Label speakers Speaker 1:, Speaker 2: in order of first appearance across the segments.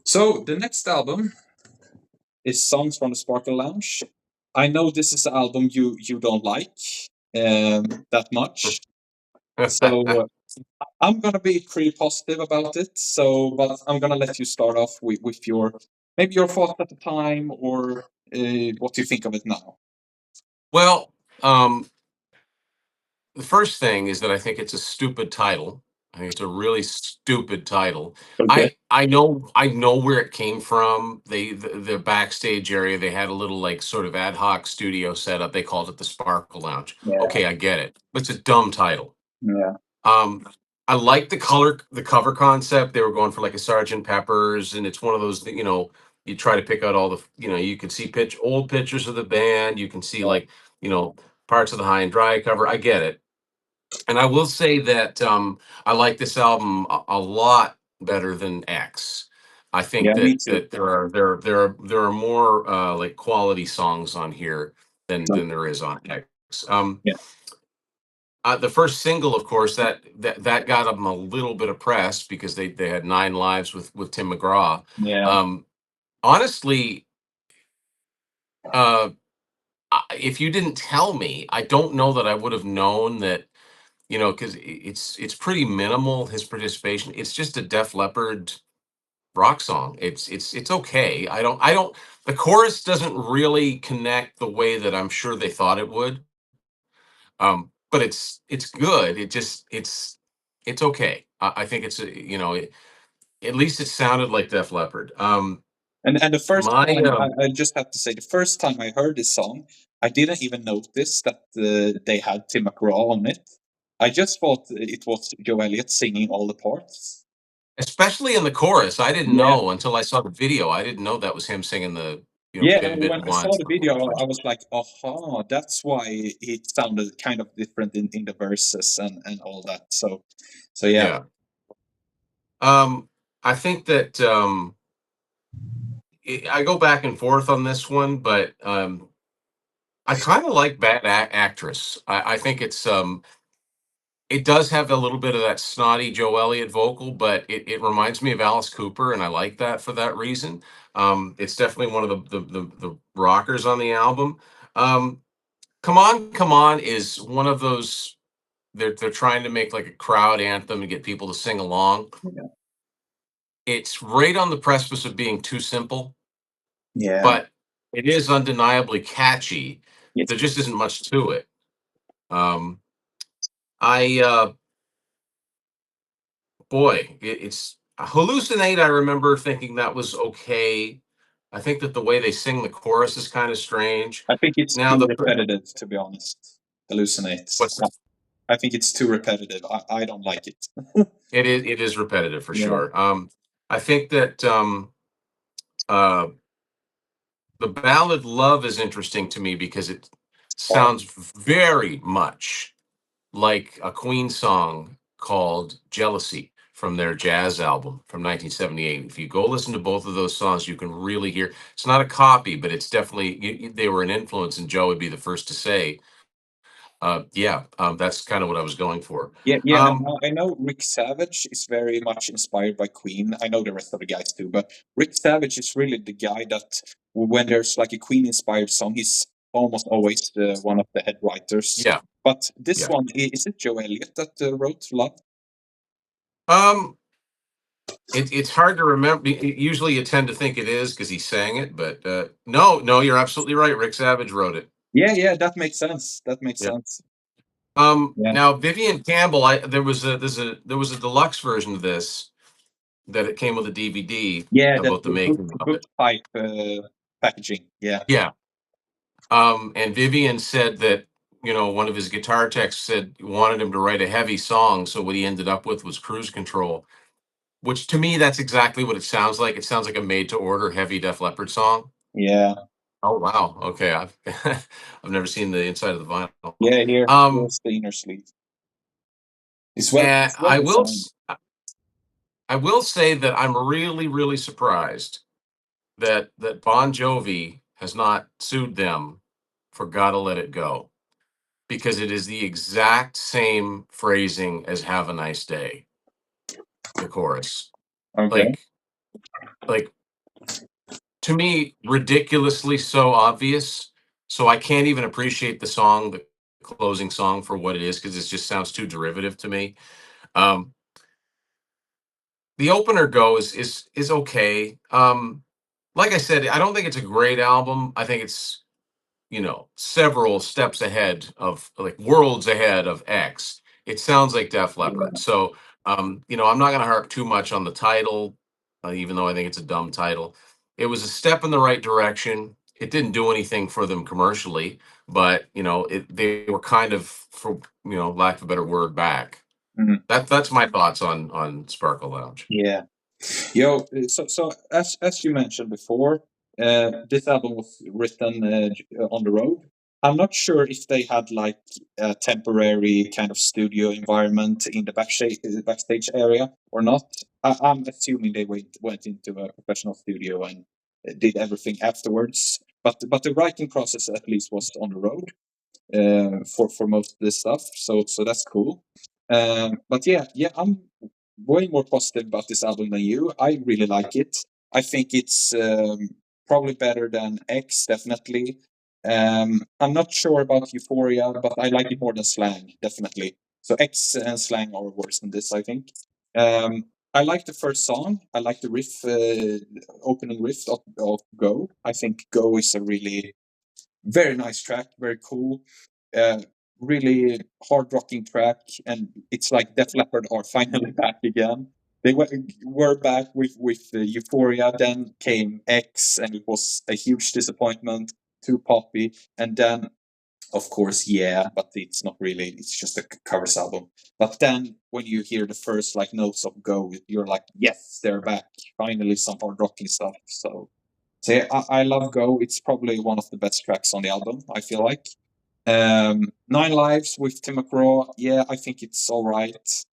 Speaker 1: So the next album is Songs from the Sparkle Lounge. I know this is an album you don't like that much, so I'm gonna be pretty positive about it. So, but I'm gonna let you start off with your maybe your thoughts at the time or what you think of it now.
Speaker 2: Well, um, the first thing is that I think it's a stupid title. I think it's a really stupid title.
Speaker 1: Okay.
Speaker 2: I know where it came from. The backstage area, they had a little like sort of ad hoc studio setup. They called it the Sparkle Lounge.
Speaker 1: Yeah.
Speaker 2: Okay, I get it. But it's a dumb title.
Speaker 1: Yeah.
Speaker 2: Um, I like the cover concept. They were going for like a Sergeant Pepper's, and it's one of those that, you try to pick out all the, you can see old pictures of the band. You can see
Speaker 1: Yeah.
Speaker 2: like, you know, parts of the High and Dry cover. I get it. And I will say that I like this album a lot better than X. I think
Speaker 1: Yeah. Me
Speaker 2: that
Speaker 1: too.
Speaker 2: there are more like quality songs on here than there is on X.
Speaker 1: Yeah.
Speaker 2: The first single, of course, that got them a little bit of press because they had Nine Lives with Tim McGraw.
Speaker 1: Yeah.
Speaker 2: Um, honestly, uh, if you didn't tell me, I don't know that I would have known that. Because it's pretty minimal, his participation. It's just a Def Leppard rock song. It's okay. I don't. The chorus doesn't really connect the way that I'm sure they thought it would. But it's good. It's okay. I think at least it sounded like Def Leppard.
Speaker 1: And the first
Speaker 2: My
Speaker 1: time I just have to say the first time I heard this song, I didn't even notice that they had Tim McGraw on it. I just thought it was Joe Elliott singing all the parts.
Speaker 2: Especially in the chorus, I didn't
Speaker 1: Yeah.
Speaker 2: know until I saw the video. I didn't know that was him singing the
Speaker 1: Yeah,
Speaker 2: bit
Speaker 1: when
Speaker 2: bit
Speaker 1: I saw
Speaker 2: once.
Speaker 1: the video, I was like, "Aha, that's why it sounded kind of different in the verses and all that." So yeah,
Speaker 2: Yeah. Um, I think that I go back and forth on this one, but I kind of like Actress. I think it does have a little bit of that snotty Joe Elliott vocal, but it reminds me of Alice Cooper, and I like that for that reason. It's definitely one of the rockers on the album. Um, Come On is one of those. They're trying to make like a crowd anthem and get people to sing along.
Speaker 1: yeah,
Speaker 2: It's right on the precipice of being too simple,
Speaker 1: yeah,
Speaker 2: but it is undeniably catchy.
Speaker 1: yes.
Speaker 2: There just isn't much to it. Um, I Boy, it's Hallucinate. I remember thinking that was okay. I think that the way they sing the chorus is kind of strange.
Speaker 1: I think it's
Speaker 2: Now
Speaker 1: too
Speaker 2: the
Speaker 1: repetitive, to be honest. Hallucinates.
Speaker 2: what's that?
Speaker 1: I think it's too repetitive. I don't like it.
Speaker 2: It is repetitive for
Speaker 1: Yeah,
Speaker 2: sure. I think that uh, the ballad "Love" is interesting to me because it
Speaker 1: oh,
Speaker 2: sounds very much like a Queen song called Jealousy from their jazz album from 1978. If you go listen to both of those songs, you can really hear it's not a copy, but it's definitely they were an influence, and Joe would be the first to say, yeah, that's kind of what I was going for.
Speaker 1: yeah, yeah.
Speaker 2: Um,
Speaker 1: Now I know Rick Savage is very much inspired by Queen. I know the rest of the guys too, but Rick Savage is really the guy that when there's like a Queen-inspired song, he's almost always one of the head writers.
Speaker 2: yeah,
Speaker 1: But this
Speaker 2: yeah.
Speaker 1: one, is it Joe Elliott that wrote "Love"?
Speaker 2: Um, it's hard to remember. Usually, you tend to think it is because he sang it, but no, no, you're absolutely right. Rick Savage wrote it.
Speaker 1: Yeah, yeah, that makes sense. That makes
Speaker 2: Yeah.
Speaker 1: sense. Yeah,
Speaker 2: Now Vivian Campbell, there was a deluxe version of this that it came with a DVD
Speaker 1: yeah, that
Speaker 2: about the making of
Speaker 1: book
Speaker 2: it.
Speaker 1: type packaging. Yeah,
Speaker 2: Yeah. And Vivian said that one of his guitar techs said wanted him to write a heavy song, so what he ended up with was Cruise Control, which to me that's exactly what it sounds like. It sounds like a made-to-order heavy Def Leppard song.
Speaker 1: yeah,
Speaker 2: Oh wow, okay. I've I've never seen the inside of the vinyl.
Speaker 1: yeah.
Speaker 2: Um,
Speaker 1: Here's the inner sleeve.
Speaker 2: and
Speaker 1: It's well designed.
Speaker 2: I will say that I'm really, really surprised that Bon Jovi has not sued them for "Gotta Let It Go" because it is the exact same phrasing as "Have a nice day," the chorus.
Speaker 1: Okay.
Speaker 2: Like like, to me, ridiculously so obvious. So I can't even appreciate the closing song for what it is because it just sounds too derivative to me. Um, the opener Go is okay. Like I said, I don't think it's a great album. I think it's, several steps ahead of, like, worlds ahead of X. It sounds like Def Leppard. So, I'm not going to harp too much on the title, even though I think it's a dumb title. It was a step in the right direction. It didn't do anything for them commercially, but they were kind of, for lack of a better word, back.
Speaker 1: Mhm.
Speaker 2: That's my thoughts on Sparkle Lounge.
Speaker 1: Yeah. Yo, so as you mentioned before, this album was written on the road. I'm not sure if they had like a temporary kind of studio environment in the backstage area or not. I'm assuming they went into a professional studio and did everything afterwards. But the writing process at least was on the road for most of this stuff. So that's cool. But yeah, I'm way more positive about this album than you. I really like it. I think it's probably better than X, definitely. I'm not sure about Euphoria, but I like it more than Slang, definitely. So X and Slang are worse than this, I think. I like the first song. I like the riff, opening riff of Go. I think Go is a really very nice track, very cool, uh, really hard rocking track, and it's like Def Leppard are finally back again. They were back with Euphoria, then came X, and it was a huge disappointment, too poppy, and then of course, yeah, but it's not really. It's just a covers album. But then when you hear the first like notes of Go, you're like, yes, they're back. Finally, some hard rocking stuff. So yeah, I love Go. It's probably one of the best tracks on the album, I feel like. Nine Lives with Tim McGraw. Yeah, I think it's all right.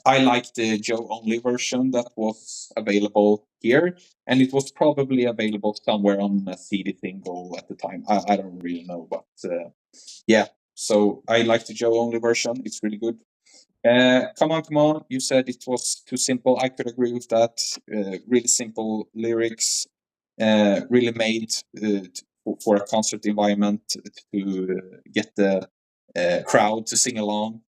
Speaker 1: I like the Joe only version that was available here, and it was probably available somewhere on a CD single at the time. I don't really know, but yeah. So I like the Joe only version. It's really good. Come on, come on. You said it was too simple. I could agree with that. Really simple lyrics, really made for a concert environment to get the crowd to sing along.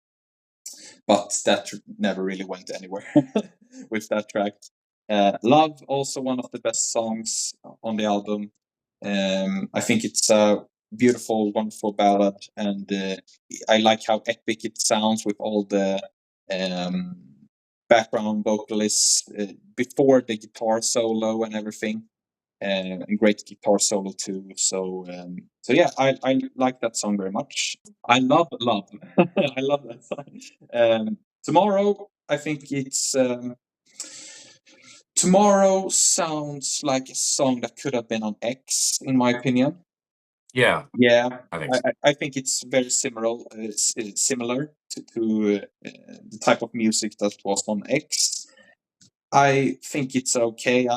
Speaker 1: But that never really went anywhere with that track. Love, also one of the best songs on the album. I think it's a beautiful, wonderful ballad, and I like how epic it sounds with all the um, background vocalists before the guitar solo and everything. And great guitar solo too. So yeah, I like that song very much. I love love. I love that song. Tomorrow, I think it's Tomorrow sounds like a song that could have been on X, in my opinion.
Speaker 2: Yeah,
Speaker 1: Yeah,
Speaker 2: I think so.
Speaker 1: I think it's very similar to the type of music that was on X. I think it's okay.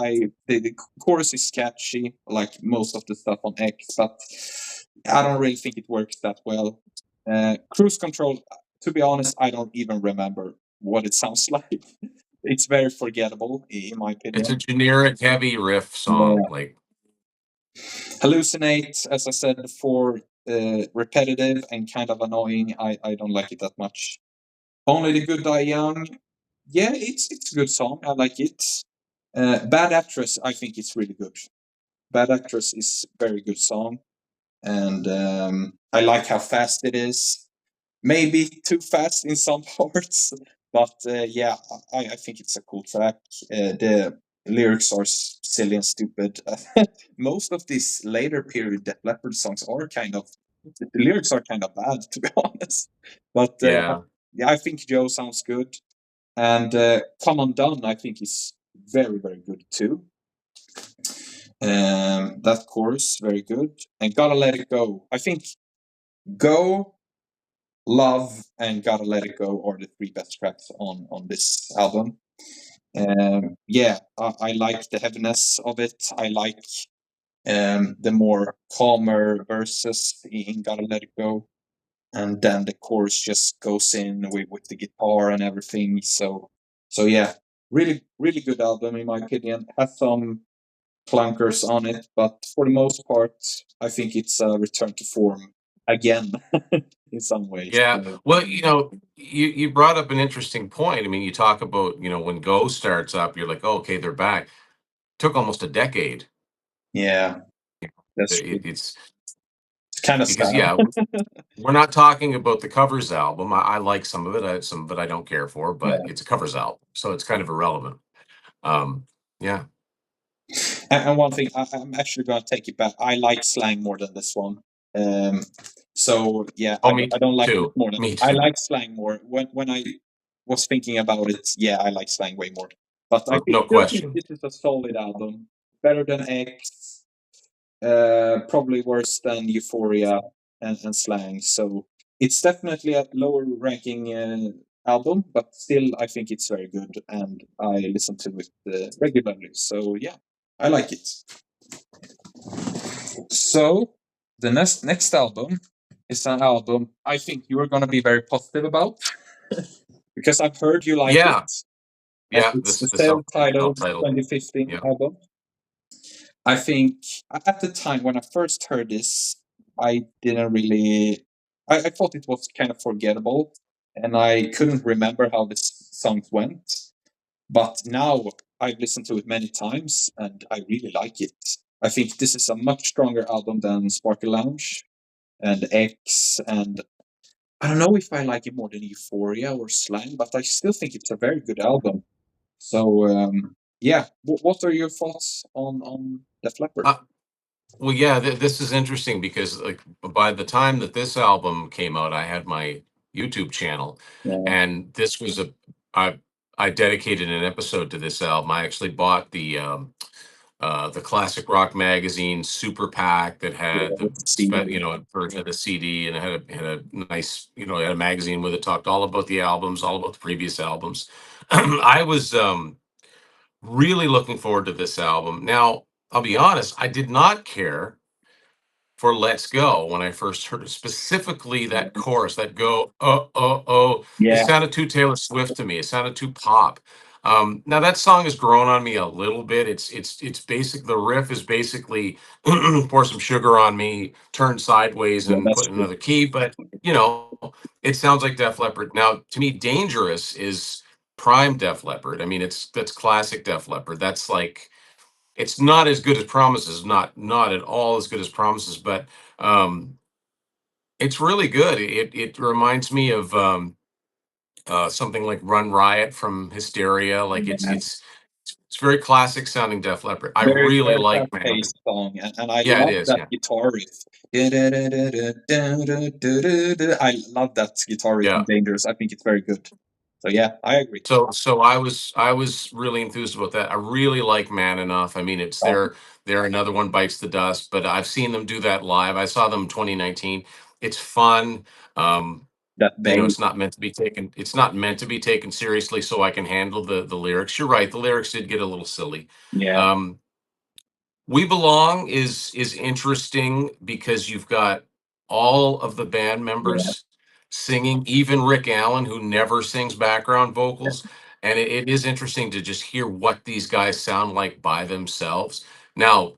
Speaker 1: The chorus is catchy, like most of the stuff on X, but I don't really think it works that well. Cruise Control, to be honest, I don't even remember what it sounds like. It's very forgettable, in my
Speaker 2: It's a
Speaker 1: opinion.
Speaker 2: generic heavy riff song.
Speaker 1: Yeah.
Speaker 2: Like,
Speaker 1: Hallucinate, as I said before, repetitive and kind of annoying. I don't like it that much. Only the Good Die Young. Yeah, it's a good song. I like it. Bad Actress, I think it's really good. Bad Actress is very good song, and I like how fast it is. Maybe too fast in some parts, but yeah, I think it's a cool track. The lyrics are silly and stupid. Most of these later period Def Leppard songs are kind of the lyrics are kind of bad, to be honest. But
Speaker 2: yeah,
Speaker 1: yeah, I think Joe sounds good, and Come Undone I think is very very good too. That chorus very good, and Gotta Let It Go. I think Go, Love, and Gotta Let It Go are the three best tracks on this album. Yeah, I like the heaviness of it. I like the more calmer verses in Gotta Let It Go, and then the chorus just goes in with the guitar and everything. So yeah, really good album in my opinion. Has some clunkers on it, but for the most part, I think it's a return to form again in some ways.
Speaker 2: Yeah.
Speaker 1: So,
Speaker 2: Well, you brought up an interesting point. I mean, you talk about, when Go starts up, you're like, oh, okay, they're back. Took almost a decade.
Speaker 1: yeah, that's true.
Speaker 2: It's
Speaker 1: It's kind of
Speaker 2: because,
Speaker 1: sad.
Speaker 2: yeah, we're not talking about the covers album. I like some of it, some of it I don't care for, but
Speaker 1: Yeah.
Speaker 2: it's a covers album, so it's kind of irrelevant. Um, yeah.
Speaker 1: And one thing, I'm actually going to take it back. I like slang more than this one. Um, so yeah,
Speaker 2: Oh, me
Speaker 1: I don't like this
Speaker 2: too.
Speaker 1: more than
Speaker 2: Me
Speaker 1: I
Speaker 2: too.
Speaker 1: like slang more. When I was thinking about it, yeah, I like slang way more. But I
Speaker 2: No
Speaker 1: still think
Speaker 2: question.
Speaker 1: this is a solid album, better than X. Probably worse than Euphoria and Slang. So it's definitely a lower ranking album, but still I think it's very good, and I listen to it regularly. So yeah, I like it. So the next album is an album I think you are going to be very positive about because I've heard you like it.
Speaker 2: Yeah. Yeah.
Speaker 1: It's the
Speaker 2: This
Speaker 1: self-titled
Speaker 2: self-titled.
Speaker 1: 2015
Speaker 2: Yeah.
Speaker 1: album. I think at the time when I first heard this, I didn't really. I thought it was kind of forgettable, and I couldn't remember how the songs went. But now I've listened to it many times, and I really like it. I think this is a much stronger album than Sparkle Lounge and X, and I don't know if I like it more than Euphoria or Slang, but I still think it's a very good album. So yeah, what are your thoughts on Def Leppard?
Speaker 2: Uh, well, yeah, this is interesting because like by the time that this album came out, I had my YouTube channel,
Speaker 1: Yeah,
Speaker 2: and this was I I dedicated an episode to this album. I actually bought the classic rock magazine super pack that
Speaker 1: yeah,
Speaker 2: had the
Speaker 1: let's see.
Speaker 2: a version of the CD, and it had a nice, it had a magazine with it, talked all about the albums, all about the previous albums. I was really looking forward to this album. Now, I'll be honest, I did not care for Let's Go when I first heard it, specifically that chorus, that go, oh, oh, oh. It
Speaker 1: Yeah,
Speaker 2: sounded too Taylor Swift to me. It sounded too pop. Now that song has grown on me a little bit. It's basic. The riff is basically pour some sugar on me, turn sideways,
Speaker 1: yeah,
Speaker 2: and
Speaker 1: that's
Speaker 2: put in
Speaker 1: true.
Speaker 2: another key. But you know, it sounds like Def Leppard. Now, to me, Dangerous is prime Def Leppard. I mean, that's classic Def Leppard. That's like it's not as good as Promises, not at all as good as Promises, but um, it's really good. It reminds me of something like Run Riot from Hysteria. Like
Speaker 1: Yeah.
Speaker 2: it's very classic sounding Def Leppard. I
Speaker 1: Very,
Speaker 2: really
Speaker 1: very
Speaker 2: like Man.
Speaker 1: fast-paced song, and I
Speaker 2: Yeah, it
Speaker 1: love
Speaker 2: is.
Speaker 1: that
Speaker 2: Yeah,
Speaker 1: guitar riff. I love that guitar riff in
Speaker 2: yeah.
Speaker 1: Dangerous. I think it's very good. So yeah, I agree.
Speaker 2: So I was really enthused about that. I really like Man Enough. I mean, it's
Speaker 1: Oh,
Speaker 2: they're another one bites the dust, but I've seen them do that live. I saw them in 2019. It's fun. Um,
Speaker 1: that bass.
Speaker 2: it's not meant to be taken seriously, so I can handle the lyrics. You're right, the lyrics did get a little silly.
Speaker 1: Yeah,
Speaker 2: um We Belong is interesting because you've got all of the band
Speaker 1: yeah,
Speaker 2: members singing, even Rick Allen, who never sings background
Speaker 1: yeah.
Speaker 2: vocals, and it is interesting to just hear what these guys sound like by themselves. Now,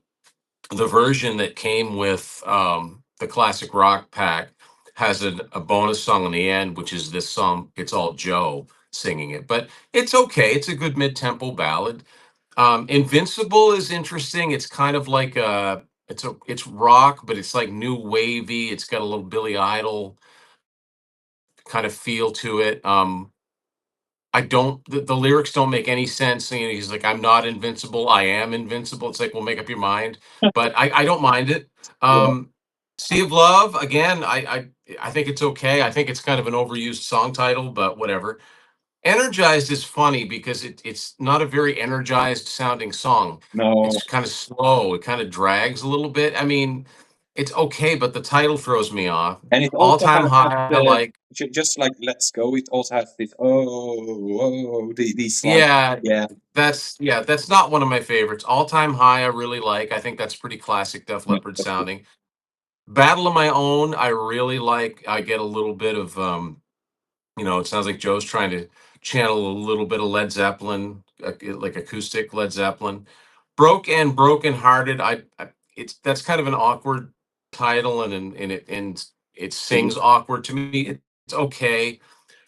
Speaker 2: the version that came with the classic rock pack has a bonus song on the end, which is this song. It's all Joe singing it, but it's okay. It's a good mid-tempo ballad. Invincible is interesting. It's kind of like it's rock, but it's like new wavy. It's got a little Billy Idol kind of feel to it. I don't the lyrics don't make any sense. He's like, I'm not invincible, I am invincible. It's like, well, make up your mind. But I don't mind it.
Speaker 1: Yeah.
Speaker 2: Um Sea of Love, again, I think it's okay. I think it's kind of an overused song title, but whatever. Energized is funny because it's not a very energized sounding song.
Speaker 1: No,
Speaker 2: It's kind of slow. It kind of drags a little bit. I mean, it's okay, but the title throws me off.
Speaker 1: and it
Speaker 2: All
Speaker 1: also
Speaker 2: Time
Speaker 1: has
Speaker 2: High, I
Speaker 1: the
Speaker 2: like.
Speaker 1: just like Let's Go. It also has this these like
Speaker 2: Yeah,
Speaker 1: yeah,
Speaker 2: that's not one of my favorites. All Time High, I really like. I think that's pretty classic Def
Speaker 1: yeah,
Speaker 2: Leppard
Speaker 1: that's good.
Speaker 2: sounding. Battle of My Own, I really like. I get a little bit of it sounds like Joe's channel a little bit of Led Zeppelin, like acoustic Led Zeppelin. Broke and Broken Hearted. It's that's kind of an awkward title, and it sings awkward to me. It's okay.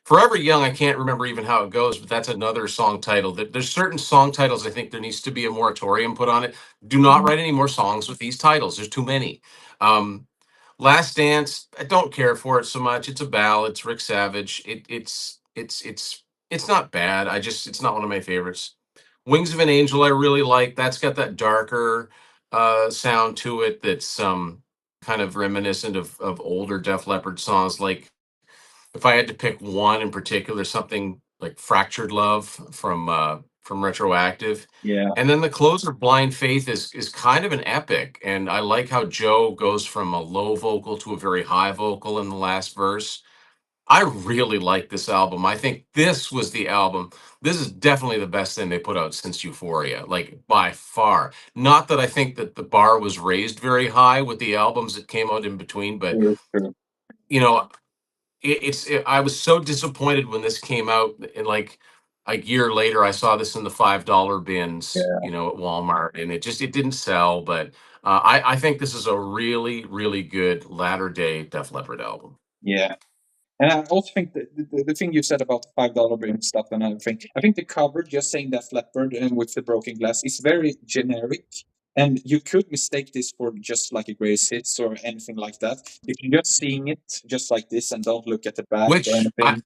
Speaker 2: Forever Young, I can't remember even how it goes, but that's another song title. There's certain song titles I think there needs to be a moratorium put on it. Do not write any more songs with these titles. There's too many. Um, Last Dance, I don't care for it so much. It's a ballad. It's Rick Savage. It's not bad. It's not one of my favorites. Wings of an Angel, I really like. That's got that darker sound to it. That's kind of reminiscent of older Def Leppard songs. Like if I had to pick one in particular, something like Fractured Love from Retroactive.
Speaker 1: Yeah,
Speaker 2: And then the closer, Blind Faith, is kind of an epic. And I like how Joe goes from a low vocal to a very high vocal in the last verse. I really like this album. I think this was the album. This is definitely the best thing they put out since Euphoria, like by far. Not that I think that the bar was raised very high with the albums that came out in between, but
Speaker 1: true, true.
Speaker 2: you know, I was so disappointed when this came out, and like a year later, I saw this in the $5 bins,
Speaker 1: Yeah,
Speaker 2: at Walmart, and it didn't sell. But I think this is a really really good latter day Def Leppard album.
Speaker 1: yeah. And I also think that the thing you said about the $5 bill stuff and everything, I think the cover, just saying Def Leppard and with the broken glass, is very generic. And you could mistake this for just like a greatest hits or anything like that. If you're just seeing it just like this and don't look at the back or
Speaker 2: Which
Speaker 1: anything,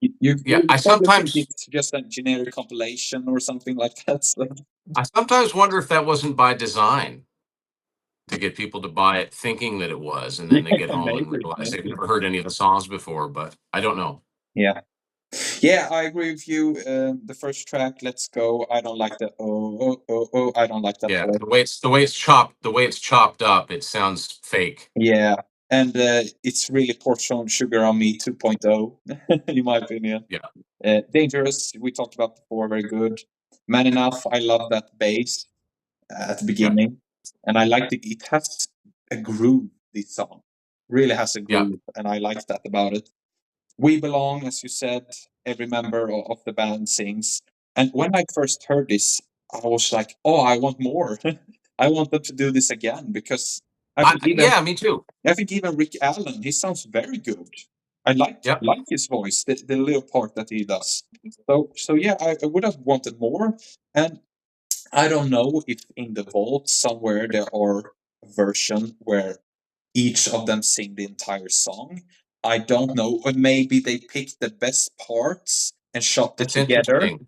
Speaker 1: you
Speaker 2: yeah, I
Speaker 1: probably think
Speaker 2: sometimes
Speaker 1: it's just a generic compilation or something like that. So,
Speaker 2: I sometimes wonder if that wasn't by design to get people to buy it, thinking that it was, and then they get
Speaker 1: yeah,
Speaker 2: home and
Speaker 1: maybe,
Speaker 2: realize they've
Speaker 1: maybe.
Speaker 2: never heard any of the songs before. But I don't know.
Speaker 1: Yeah. Yeah, I agree with you. The first track, "Let's Go," I don't like the oh oh oh oh. I don't like that
Speaker 2: Yeah,
Speaker 1: part.
Speaker 2: the way it's chopped up, it sounds fake.
Speaker 1: Yeah, and it's really Portion Sugar on Me 2.0, in my opinion.
Speaker 2: Yeah,
Speaker 1: Dangerous, we talked about before, very good. Man Enough, I love that bass at the
Speaker 2: yeah,
Speaker 1: beginning, and I like it has a groove. This song really has a
Speaker 2: yeah.
Speaker 1: groove, and I like that about it. We Belong, as you said, every member of the band sings. And when I first heard this, I was like, oh, I want more. I want them to do this again because I think even
Speaker 2: Yeah, me too.
Speaker 1: I think even Rick Allen, he sounds very good. I
Speaker 2: Yep.
Speaker 1: like his voice, the little part that he does. So yeah, I would have wanted more. And I don't know if in the vault somewhere there are a version where each of them sing the entire song. I don't know. Or maybe they picked the best parts and shot it
Speaker 2: That's
Speaker 1: together.
Speaker 2: interesting.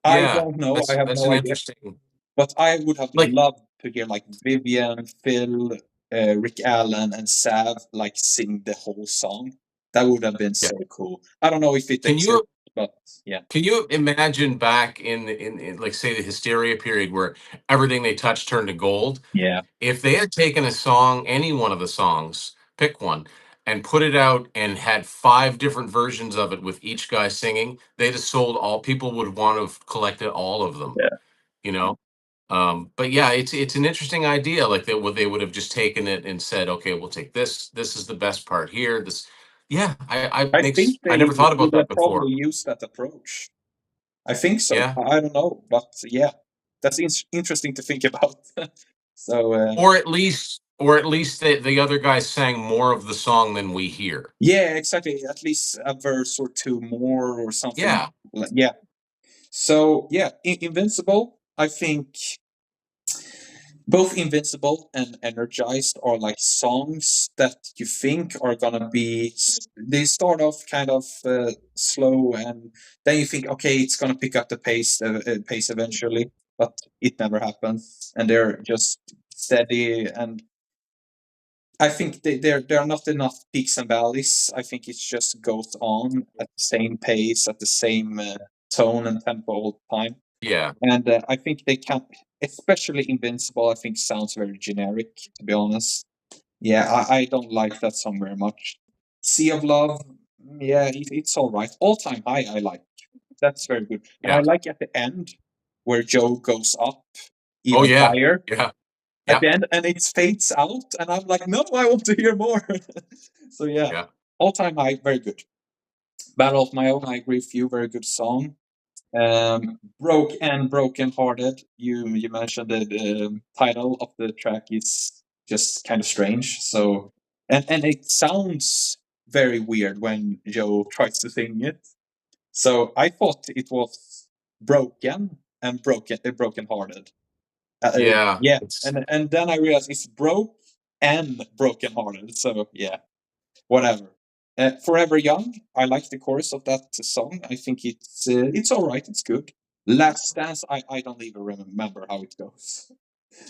Speaker 1: I
Speaker 2: Yeah,
Speaker 1: don't know. I
Speaker 2: that's
Speaker 1: have
Speaker 2: that's
Speaker 1: no
Speaker 2: an
Speaker 1: idea.
Speaker 2: interesting.
Speaker 1: But I would have
Speaker 2: Like,
Speaker 1: loved to hear like Vivian, Phil, Rick Allen, and Sav like sing the whole song. That would have been
Speaker 2: yeah.
Speaker 1: so cool. I don't know if it
Speaker 2: Can you
Speaker 1: exists, but yeah,
Speaker 2: can you imagine back in like say the hysteria period where everything they touched turned to gold?
Speaker 1: yeah,
Speaker 2: If they had taken a song, any one of the songs, pick one, and put it out and had five different versions of it with each guy singing, they'd have sold all. People would want to have collected all of them.
Speaker 1: yeah.
Speaker 2: You know. But yeah, it's an interesting idea. Like they would have just taken it and said, okay, we'll take this. This is the best part here. This, yeah,
Speaker 1: I think
Speaker 2: I
Speaker 1: they
Speaker 2: never thought about
Speaker 1: would
Speaker 2: that
Speaker 1: have
Speaker 2: before.
Speaker 1: probably used that approach. I think so.
Speaker 2: Yeah,
Speaker 1: I don't know, but yeah, that's interesting to think about. So
Speaker 2: or at least the other guys sang more of the song than we hear.
Speaker 1: yeah, exactly. At least a verse or two more or something.
Speaker 2: Yeah,
Speaker 1: Yeah. So yeah, Invincible. I think both Invincible and Energized are like songs that you think are gonna be. They start off kind of slow, and then you think, okay, it's gonna pick up the pace eventually, but it never happens, and they're just steady. And I think there are not enough peaks and valleys. I think it just goes on at the same pace, at the same tone and tempo all the time.
Speaker 2: yeah,
Speaker 1: And I think they can, especially Invincible, I think sounds very generic, to be honest. Yeah, I don't like that song very much. Sea of Love, yeah, it's all right. All Time High, I like. That's very good. And I
Speaker 2: yeah.
Speaker 1: like at the end where Joe goes up
Speaker 2: Oh
Speaker 1: even
Speaker 2: yeah,
Speaker 1: higher
Speaker 2: yeah,
Speaker 1: at
Speaker 2: yeah,
Speaker 1: the end and it fades out. And I'm like, no, I want to hear more. So yeah,
Speaker 2: yeah.
Speaker 1: All Time High, very good. Battle of My Own, I agree with you. Very good song. Broke and Broken Hearted. You mentioned the title of the track is just kind of strange. So and it sounds very weird when Joe tries to sing it. So I thought it was broken and broken hearted.
Speaker 2: Yeah,
Speaker 1: Yeah,
Speaker 2: it's
Speaker 1: and then I realized it's broke and broken hearted. So yeah, whatever. Forever Young. I like the chorus of that song. I think it's all right. It's good. Last Dance. I don't even remember how it goes.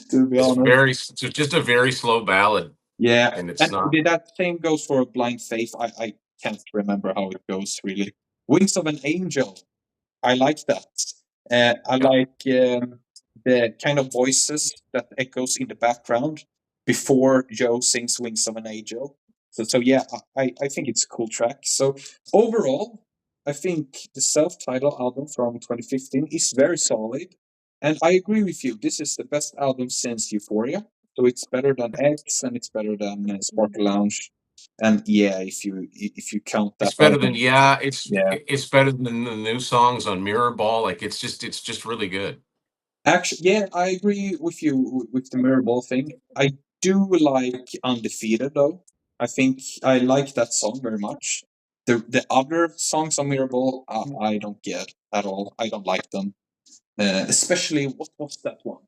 Speaker 1: To be honest.
Speaker 2: just a very slow ballad,
Speaker 1: Yeah,
Speaker 2: and it's
Speaker 1: and
Speaker 2: not.
Speaker 1: that same goes for Blind Faith. I can't remember how it goes really. Wings of an Angel. I like that. I
Speaker 2: Yeah,
Speaker 1: like the kind of voices that echoes in the background before Joe sings "Wings of an Angel." So yeah, I think it's a cool track. So overall, I think the self-titled album from 2015 is very solid, and I agree with you. This is the best album since Euphoria. So it's better than X, and it's better than Sparkle Lounge. And yeah, if you count that
Speaker 2: it's better than
Speaker 1: album,
Speaker 2: yeah,
Speaker 1: yeah.
Speaker 2: it's better than the new songs on Mirror Ball. Like it's just really good.
Speaker 1: Actually, yeah, I agree with you with the mirror ball thing. I do like Undefeated though. I think I like that song very much. The other songs on Mirror Ball, I don't get at all. I don't like them. Especially what was that one?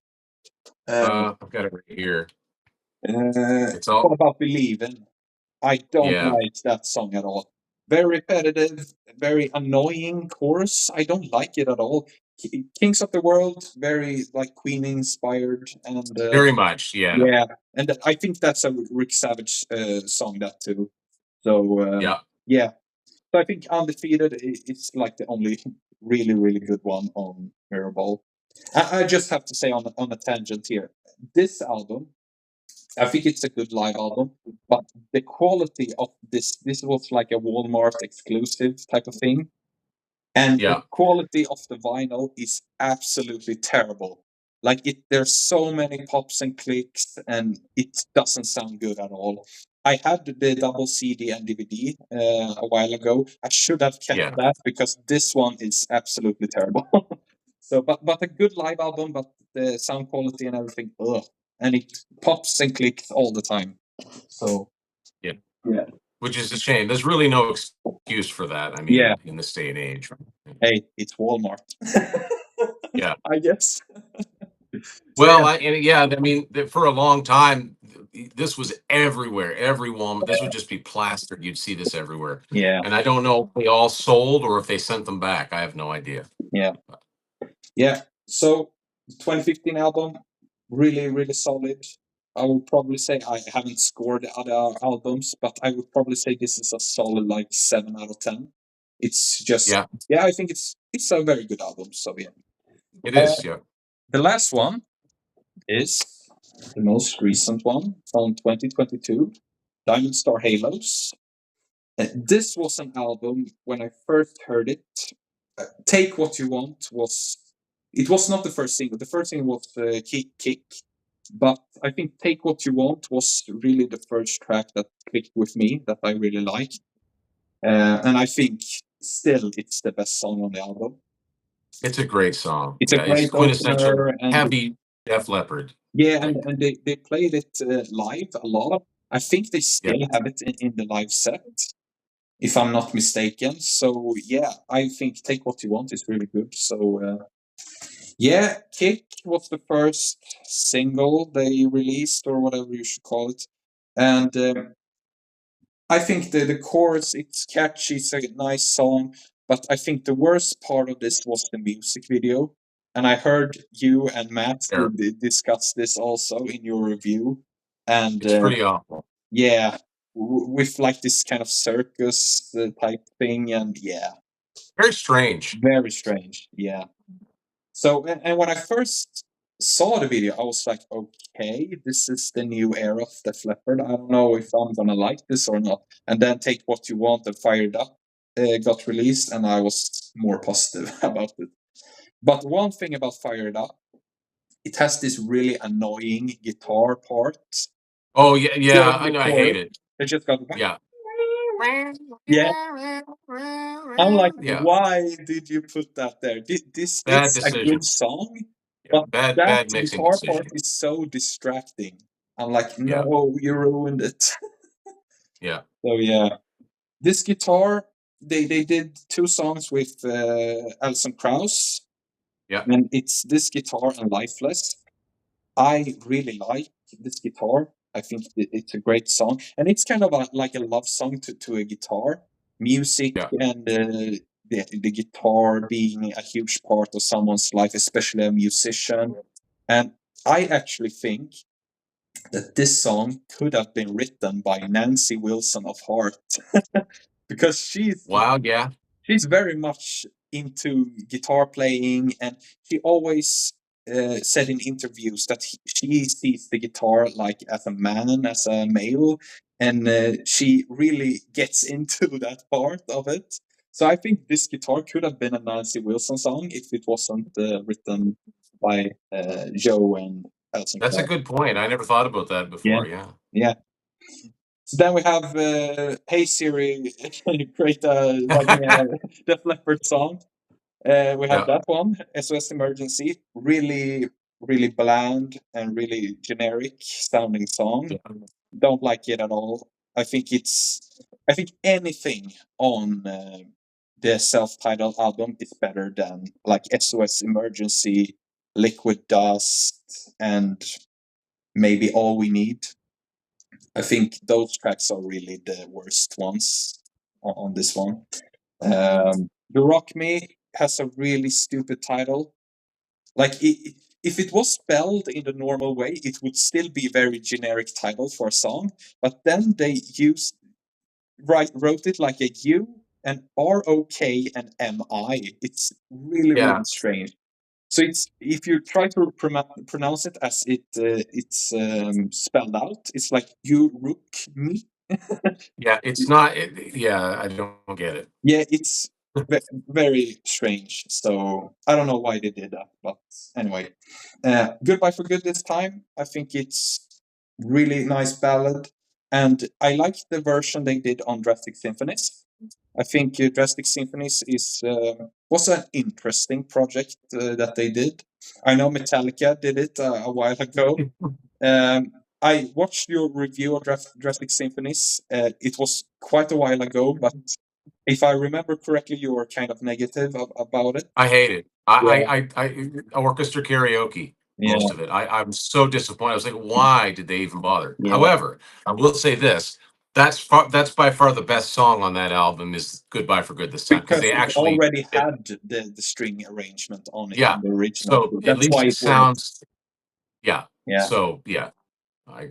Speaker 1: Uh,
Speaker 2: I've got it right here. It's
Speaker 1: what
Speaker 2: all
Speaker 1: about Believing? I don't
Speaker 2: yeah,
Speaker 1: like that song at all. Very repetitive, very annoying chorus. I don't like it at all. Kings of the World, very like Queen inspired, and
Speaker 2: very much. Yeah,
Speaker 1: yeah, and I think that's a Rick Savage song that too. So
Speaker 2: yeah.
Speaker 1: yeah, so I think Undefeated is like the only really good one on Mirrorball. I just have to say on a tangent here, this album I think it's a good live album, but the quality of this was like a Walmart exclusive type of thing, and the
Speaker 2: Yeah,
Speaker 1: quality of the vinyl is absolutely terrible. Like there's so many pops and clicks, and it doesn't sound good at all. I had the double CD and DVD a while ago. I should have kept
Speaker 2: yeah.
Speaker 1: that because this one is absolutely terrible. So, but a good live album, but the sound quality and everything, ugh, and it pops and clicks all the time. So
Speaker 2: Yeah,
Speaker 1: yeah,
Speaker 2: which is a shame. There's really no excuse for that. I
Speaker 1: yeah.
Speaker 2: mean, in this day and age.
Speaker 1: Hey, it's Walmart.
Speaker 2: Yeah.
Speaker 1: I guess. So
Speaker 2: Well,
Speaker 1: yeah,
Speaker 2: yeah, I mean, for a long time, this was everywhere. Everyone, this would just be plastered. You'd see this everywhere,
Speaker 1: yeah,
Speaker 2: and I don't know if they all sold or if they sent them back. I have no idea.
Speaker 1: yeah. Yeah. So 2015 album, really solid. I would probably say I haven't scored the other albums, but I would probably say this is a solid like 7 out of 10. It's just
Speaker 2: Yeah,
Speaker 1: yeah, I think it's a very good album. So yeah.
Speaker 2: it
Speaker 1: Uh,
Speaker 2: is. Yeah,
Speaker 1: the last one is the most recent one from 2022, Diamond Star Halos. This was an album when I first heard it. Take What You Want was it was not the first single. The first single was Kick Kick, but I think Take What You Want was really the first track that clicked with me that I really liked, and I think still it's the best song on the album.
Speaker 2: it's a great song.
Speaker 1: It's a
Speaker 2: Yeah, it's
Speaker 1: great
Speaker 2: quintessential
Speaker 1: opener, and
Speaker 2: heavy Def Leppard.
Speaker 1: yeah,
Speaker 2: Like,
Speaker 1: and they played it live a lot. I think they
Speaker 2: yeah,
Speaker 1: still have it in the live set, if I'm not mistaken. So yeah, I think Take What You Want is really good. So yeah, Kick was the first single they released, or whatever you should call it, and I think the chorus it's catchy, it's a nice song, but I think the worst part of this was the music video. And I heard you and Matt
Speaker 2: there.
Speaker 1: discuss this also in your review, and
Speaker 2: It's pretty awful.
Speaker 1: yeah, with like this kind of circus type thing, and yeah,
Speaker 2: Very strange.
Speaker 1: very strange. Yeah. So, and when I first saw the video, I was like, okay, this is the new era of Def Leppard. I don't know if I'm gonna like this or not. And then Take What You Want and Fired Up got released, and I was more positive about it. But one thing about Fired Up, it has this really annoying guitar part
Speaker 2: Oh yeah, yeah.
Speaker 1: during
Speaker 2: I
Speaker 1: the
Speaker 2: know. I hate
Speaker 1: chorus.
Speaker 2: it.
Speaker 1: It just got
Speaker 2: Yeah,
Speaker 1: Yeah, I'm like,
Speaker 2: Yeah,
Speaker 1: why did you put that there? This
Speaker 2: bad
Speaker 1: is a good
Speaker 2: decision.
Speaker 1: song,
Speaker 2: Yeah,
Speaker 1: but that
Speaker 2: bad mixing
Speaker 1: guitar part
Speaker 2: decision.
Speaker 1: is so distracting. I'm like,
Speaker 2: Yeah,
Speaker 1: no, you ruined it.
Speaker 2: yeah,
Speaker 1: So yeah, this guitar, they did two songs with Alison Krauss,
Speaker 2: yeah.
Speaker 1: and it's this guitar and Lifeless. I really like this guitar. I think it's a great song, and it's kind of like a love song to a guitar. Music
Speaker 2: Yeah.
Speaker 1: and the guitar being a huge part of someone's life, especially a musician. And I actually think that this song could have been written by Nancy Wilson of Heart because
Speaker 2: Wow. Yeah.
Speaker 1: she's very much into guitar playing, and she always said in interviews that she sees the guitar like as a man, as a male, and she really gets into that part of it. So I think this guitar could have been a Nancy Wilson song if it wasn't written by Joe and Alison
Speaker 2: That's a
Speaker 1: Krauss.
Speaker 2: good point. I never thought about that
Speaker 1: Yeah,
Speaker 2: before. Yeah.
Speaker 1: yeah. So then we have Hey Siri, create like a Def Leppard song. We have
Speaker 2: Yeah.
Speaker 1: that one, SOS Emergency, really, really bland and really generic sounding song. Don't like it at all. I think anything on the self-titled album is better than like SOS Emergency, Liquid Dust, and maybe All We Need. I think those tracks are really the worst ones on this one. You Rock Me has a really stupid title. Like, if it was spelled in the normal way, it would still be a very generic title for a song. But then they wrote it like a U, and ROK and MI. It's really,
Speaker 2: Yeah.
Speaker 1: really strange. So it's if you try to pronounce it as it's spelled out, it's like you rook me.
Speaker 2: Yeah. It's not. Yeah. I don't get it.
Speaker 1: Yeah, it's very strange. So I don't know why they did that, but anyway, "Goodbye for Good" this time. I think it's really nice ballad, and I like the version they did on Drastic Symphonies. I think Drastic Symphonies is was an interesting project that they did. I know Metallica did it a while ago. I watched your review of Drastic Symphonies. It was quite a while ago, but if I remember correctly, you were kind of negative about it.
Speaker 2: I hate it.
Speaker 1: Yeah,
Speaker 2: Orchestra karaoke,
Speaker 1: yeah,
Speaker 2: most of it. I'm so disappointed. I was like, why did they even bother?
Speaker 1: yeah.
Speaker 2: However, I will say this: that's by far the best song on that album is "Goodbye for Good" this time because
Speaker 1: Because
Speaker 2: they
Speaker 1: it
Speaker 2: actually,
Speaker 1: already had the string arrangement on it
Speaker 2: yeah.
Speaker 1: on the original.
Speaker 2: So
Speaker 1: So
Speaker 2: at
Speaker 1: that's why
Speaker 2: least it
Speaker 1: it works.
Speaker 2: sounds, yeah.
Speaker 1: Yeah.
Speaker 2: So yeah, I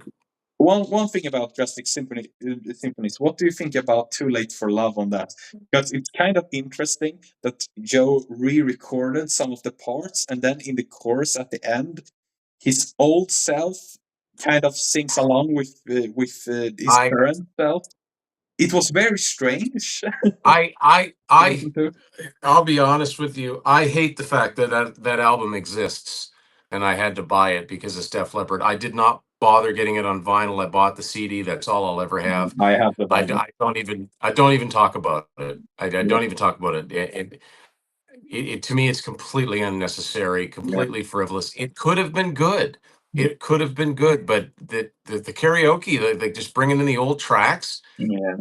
Speaker 1: One thing about Drastic Symphonies, what do you think about Too Late for Love on that? Because it's kind of interesting that Joe re-recorded some of the parts, and then in the chorus at the end, his old self kind of sings along with his
Speaker 2: I
Speaker 1: current self. It was very strange to
Speaker 2: I
Speaker 1: listen to.
Speaker 2: I'll be honest with you. I hate the fact that that album exists, and I had to buy it because of Def Leppard. I did not bother getting it on vinyl. I bought the CD. That's all I'll ever have.
Speaker 1: I have the vinyl.
Speaker 2: I don't even talk about it. I
Speaker 1: Yeah,
Speaker 2: don't even talk about it. To me, it's completely unnecessary,
Speaker 1: yeah,
Speaker 2: completely frivolous. It could have been good. It could have been good, but the karaoke, like just bringing in the old tracks.
Speaker 1: yeah,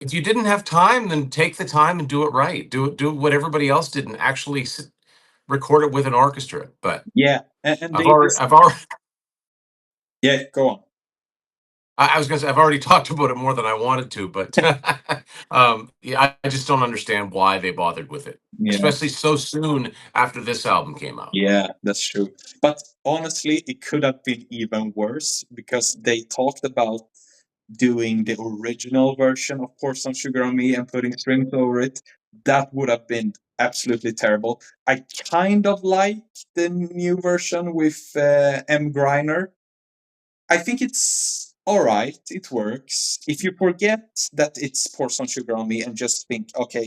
Speaker 2: If you didn't have time, then take the time and do it right. Do what everybody else did and actually record it with an orchestra. But
Speaker 1: yeah. And they just
Speaker 2: I've already,
Speaker 1: yeah. Go on.
Speaker 2: I was gonna say I've already talked about it more than I wanted to, but yeah, I just don't understand why they bothered with it,
Speaker 1: Yeah,
Speaker 2: especially so soon after this album came out.
Speaker 1: yeah, that's true. But honestly, it could have been even worse because they talked about doing the original version of Pour Some Sugar on Me and putting strings over it. That would have been absolutely terrible. I kind of like the new version with M. Griner. I think it's all right. It works. If you forget that it's Pour Some Sugar on Me and just think, okay,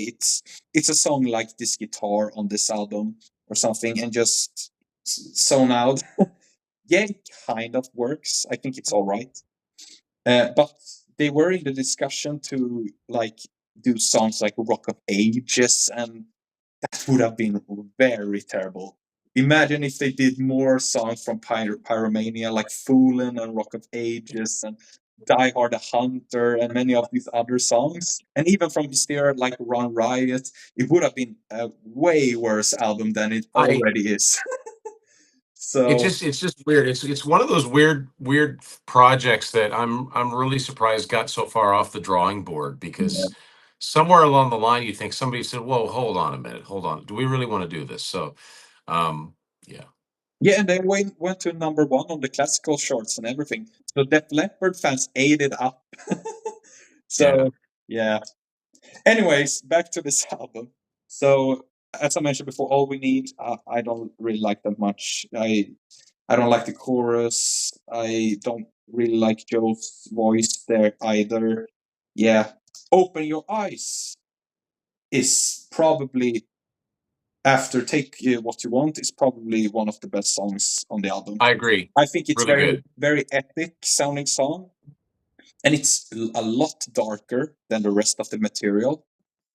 Speaker 1: it's a song like this guitar on this album or something, and just zone out. Yeah, it kind of works. I think it's all right. But they were in the discussion to like do songs like Rock of Ages, and that would have been very terrible. Imagine if they did more songs from Pyromania, like Foolin' and Rock of Ages and Die Hard the Hunter and many of these other songs. And even from Hysteria, like Run Riot, it would have been a way worse album than it
Speaker 2: I
Speaker 1: already is. So,
Speaker 2: it's just weird. It's one of those weird projects that I'm really surprised got so far off the drawing board,
Speaker 1: yeah.
Speaker 2: because somewhere along the line you think somebody said, "Whoa, hold on a minute, hold on. Do we really want to do this?" So, um, yeah,
Speaker 1: Yeah, and they went to number one on the classical charts and everything. So Def Leppard fans ate it up.
Speaker 2: yeah,
Speaker 1: So, yeah. Anyways, back to this album. So, as I mentioned before, All We Need, I don't really like that much. I don't like the chorus. I don't really like Joe's voice there either. Yeah. Open Your Eyes is probably, after Take What You Want, is probably one of the best songs on the album.
Speaker 2: I agree.
Speaker 1: I think it's
Speaker 2: Really
Speaker 1: very,
Speaker 2: good.
Speaker 1: very epic sounding song, and it's a lot darker than the rest of the material.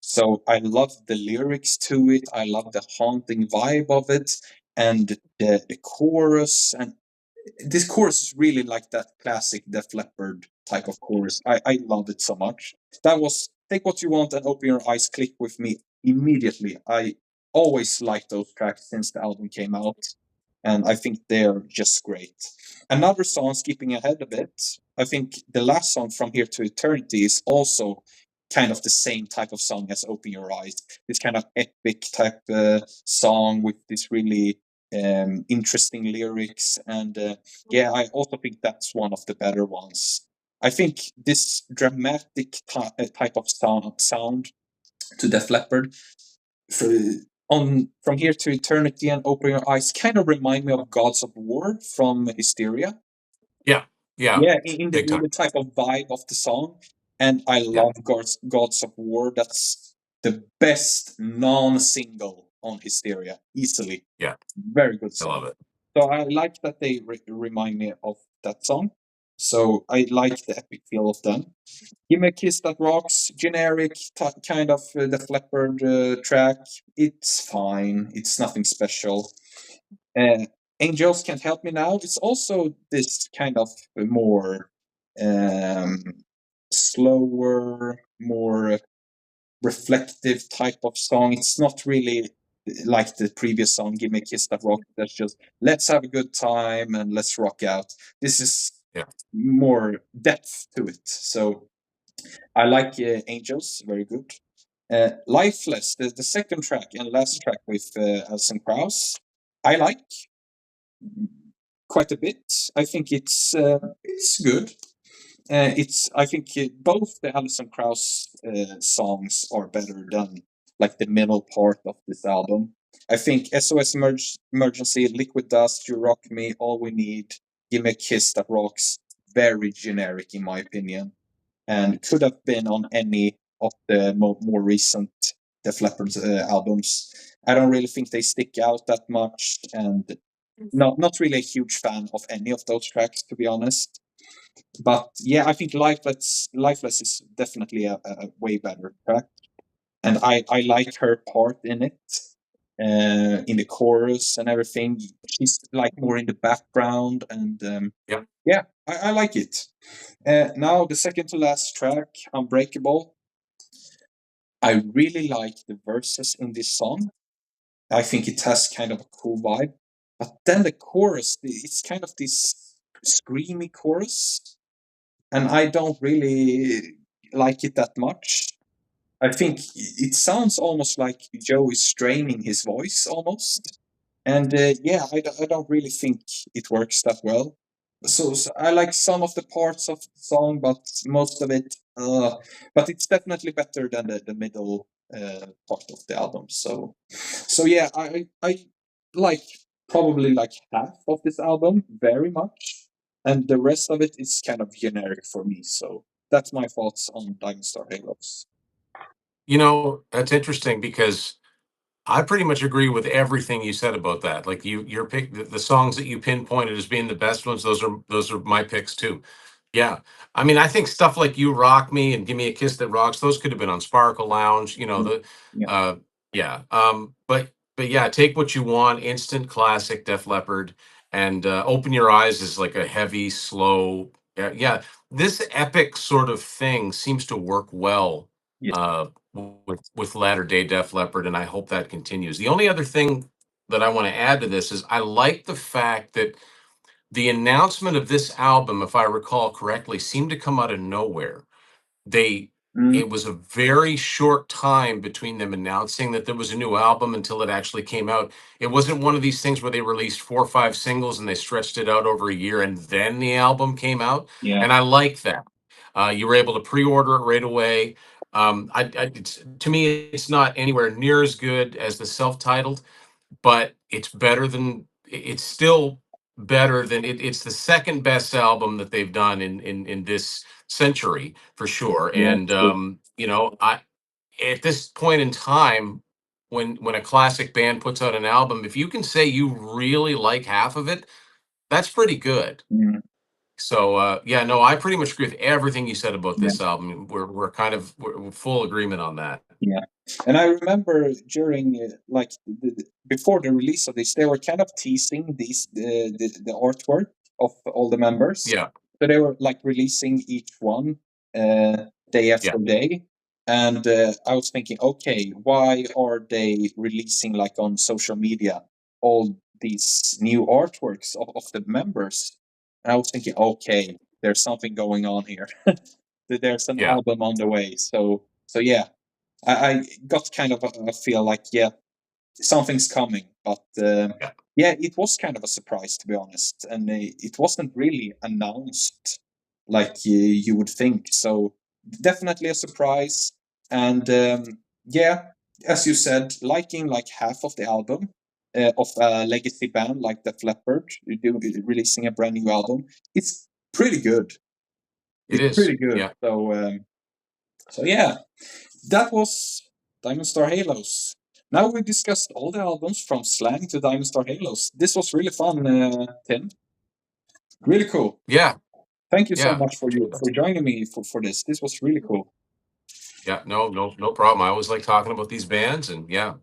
Speaker 1: So I love the lyrics to it. I love the haunting vibe of it, and the chorus. And this chorus is really like that classic Def Leppard type of chorus. I love it so much. That was Take What You Want and Open Your Eyes click with me immediately. I always liked those tracks since the album came out, and I think they're just great. Another song, skipping ahead a bit, I think the last song, From Here to Eternity, is also kind of the same type of song as Open Your Eyes. This kind of epic type song with this really interesting lyrics. And yeah, I also think that's one of the better ones. I think this dramatic type of sound to Def Leppard, for, on From Here to Eternity and Open Your Eyes, kind of remind me of Gods of War from Hysteria.
Speaker 2: Yeah, yeah,
Speaker 1: Yeah,
Speaker 2: big
Speaker 1: in
Speaker 2: time.
Speaker 1: the type of vibe of the song. And I
Speaker 2: Yeah,
Speaker 1: love Gods of War. That's the best non-single on Hysteria, easily.
Speaker 2: yeah,
Speaker 1: Very good
Speaker 2: I
Speaker 1: song.
Speaker 2: love it.
Speaker 1: So I like that they remind me of that song. So I like the epic feel of them. Give Me a Kiss That Rocks, generic kind of the Leppard track. It's fine. It's nothing special. Uh, Angels Can't Help Me Now. It's also this kind of more um, slower, more reflective type of song. It's not really like the previous song, Give Me a Kiss That Rock. That's just, let's have a good time and let's rock out. This is
Speaker 2: Yeah,
Speaker 1: more depth to it. So I like Angels, very good. Lifeless, the second track and last track with Alison Krauss, I like quite a bit. I think it's good. It's I think both the Alison Krauss songs are better than like the middle part of this album. I think SOS Emergency, Liquid Dust, You Rock Me, All We Need, Give Me a Kiss That Rocks, very generic in my opinion, and could have been on any of the more recent Def Leppard albums. I don't really think they stick out that much, and not really a huge fan of any of those tracks, to be honest. But yeah, I think Lifeless is definitely a way better track, and I like her part in it, in the chorus and everything. She's like more in the background, and
Speaker 2: yeah.
Speaker 1: yeah, I like it. Now the second to last track, Unbreakable. I really like the verses in this song. I think it has kind of a cool vibe. But then the chorus, it's kind of this screamy chorus, and I don't really like it that much. I think it sounds almost like Joe is straining his voice almost. And yeah, I don't really think it works that well. So I like some of the parts of the song, but most of it, but it's definitely better than the middle part of the album. So yeah, I like probably like half of this album very much, and the rest of it is kind of generic for me. So that's my thoughts on Diamond Star Halos.
Speaker 2: That's interesting because I pretty much agree with everything you said about that. Like your pick, the songs that you pinpointed as being the best ones, those are my picks too. Yeah. I mean, I think stuff like "You Rock Me" and "Give Me a Kiss That Rocks," those could have been on Sparkle Lounge,
Speaker 1: Mm,
Speaker 2: the
Speaker 1: yeah,
Speaker 2: uh, yeah, but yeah, Take What You Want, instant classic, Def Leppard, and, Open Your Eyes is like a heavy, slow, yeah, this epic sort of thing seems to work well,
Speaker 1: yeah.
Speaker 2: with latter day Def Leppard, and I hope that continues. The only other thing that I wanna add to this is I like the fact that the announcement of this album, if I recall correctly, seemed to come out of nowhere. They
Speaker 1: Mm,
Speaker 2: It was a very short time between them announcing that there was a new album until it actually came out. It wasn't one of these things where they released 4 or 5 singles and they stretched it out over a year and then the album came out,
Speaker 1: yeah,
Speaker 2: and I like that. You were able to pre-order it right away. It's, to me, it's not anywhere near as good as the self-titled, but it's still better than it's the second best album that they've done in this century for sure.
Speaker 1: yeah,
Speaker 2: And
Speaker 1: true.
Speaker 2: I at this point in time, when a classic band puts out an album, if you can say you really like half of it, that's pretty good.
Speaker 1: Mm.
Speaker 2: So yeah, no, I pretty much agree with everything you said about
Speaker 1: Yeah.
Speaker 2: this album. We're full agreement on that.
Speaker 1: Yeah, and I remember during like before the release of this, they were kind of teasing the artwork of all the members.
Speaker 2: Yeah,
Speaker 1: So they were like releasing each one day after
Speaker 2: yeah,
Speaker 1: day, and I was thinking, okay, why are they releasing like on social media all these new artworks of the members? And I was thinking, okay, there's something going on here. There's an
Speaker 2: yeah,
Speaker 1: album on the way. So yeah, I got kind of a feel like, yeah, something's coming, but
Speaker 2: yeah.
Speaker 1: yeah, it was kind of a surprise to be honest, and it wasn't really announced like you would think. So definitely a surprise, and yeah, as you said, liking like half of the album of a legacy band like Def Leppard releasing a brand new album, it's pretty good.
Speaker 2: It
Speaker 1: It's
Speaker 2: is.
Speaker 1: pretty good.
Speaker 2: Yeah.
Speaker 1: So yeah, that was Diamond Star Halos. Now we discussed all the albums from Slang to Diamond Star Halos. This was really fun, Tim. Really cool.
Speaker 2: Yeah.
Speaker 1: Thank you so
Speaker 2: Yeah.
Speaker 1: much for joining me for this. This was really cool.
Speaker 2: Yeah, no problem. I always like talking about these bands, and yeah,